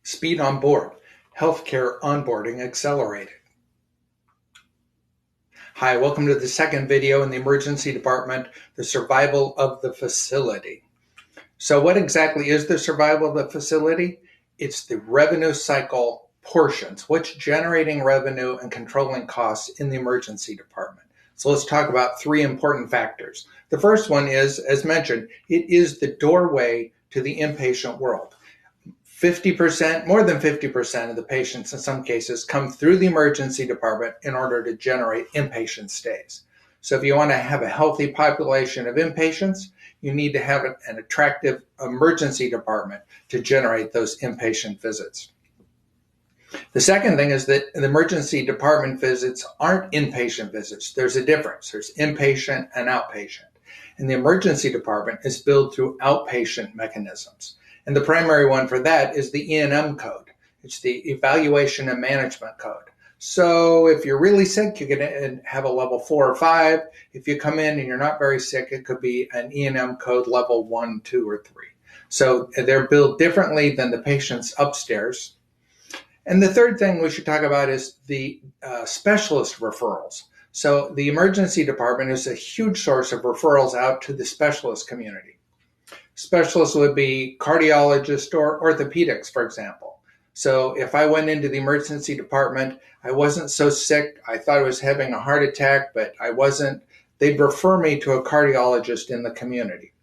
Speed on board, healthcare onboarding accelerated. Hi, welcome to the second video in the emergency department, the survival of the facility. So what exactly is the survival of the facility? It's the revenue cycle portions, what's generating revenue and controlling costs in the emergency department. So let's talk about three important factors. The first one is, as mentioned, it is the doorway to the inpatient world. 50%, more than 50% of the patients in some cases come through the emergency department in order to generate inpatient stays. So if you want to have a healthy population of inpatients, you need to have an attractive emergency department to generate those inpatient visits. The second thing is that the emergency department visits aren't inpatient visits. There's a difference. There's inpatient and outpatient. And the emergency department is billed through outpatient mechanisms. And the primary one for that is the E&M code. It's the Evaluation and Management Code. So if you're really sick, you can have a level 4 or 5. If you come in and you're not very sick, it could be an E&M code level 1, 2, or 3. So they're billed differently than the patients upstairs. And the third thing we should talk about is the specialist referrals. So the emergency department is a huge source of referrals out to the specialist community. Specialists would be cardiologists or orthopedics, for example. So if I went into the emergency department, I wasn't so sick, I thought I was having a heart attack, but I wasn't, they'd refer me to a cardiologist in the community.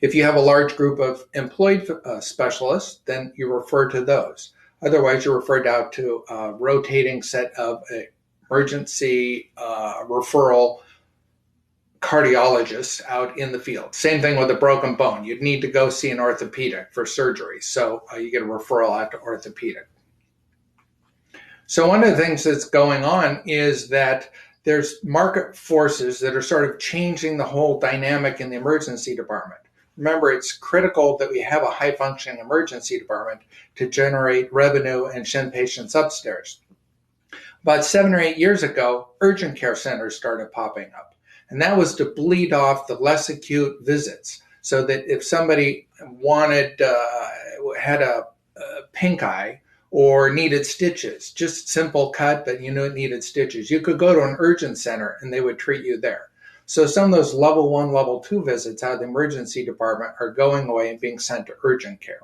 If you have a large group of employed specialists, then you refer to those. Otherwise, you're referred out to a rotating set of emergency referral cardiologists out in the field. Same thing with a broken bone. You'd need to go see an orthopedic for surgery. So you get a referral out to orthopedic. So one of the things that's going on is that there's market forces that are sort of changing the whole dynamic in the emergency department. Remember, it's critical that we have a high-functioning emergency department to generate revenue and send patients upstairs. About 7 or 8 years ago, urgent care centers started popping up. And that was to bleed off the less acute visits so that if somebody had a pink eye or needed stitches, just simple cut, but you knew it needed stitches, you could go to an urgent center and they would treat you there. So some of those level 1, level 2 visits out of the emergency department are going away and being sent to urgent care.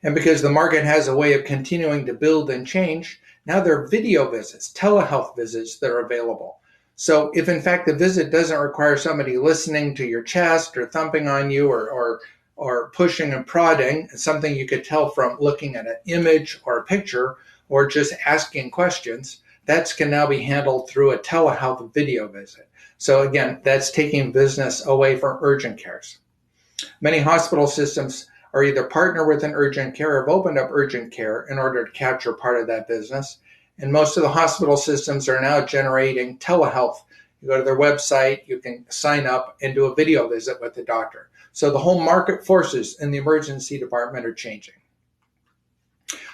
And because the market has a way of continuing to build and change, now there are video visits, telehealth visits that are available. So if in fact the visit doesn't require somebody listening to your chest or thumping on you or pushing and prodding, something you could tell from looking at an image or a picture or just asking questions, that can now be handled through a telehealth video visit. So again, that's taking business away from urgent cares. Many hospital systems are either partner with an urgent care or have opened up urgent care in order to capture part of that business. And most of the hospital systems are now generating telehealth. You go to their website, you can sign up and do a video visit with the doctor. So the whole market forces in the emergency department are changing.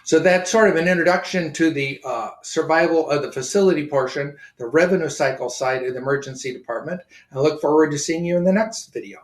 So that's sort of an introduction to the survival of the facility portion, the revenue cycle side of the emergency department. I look forward to seeing you in the next video.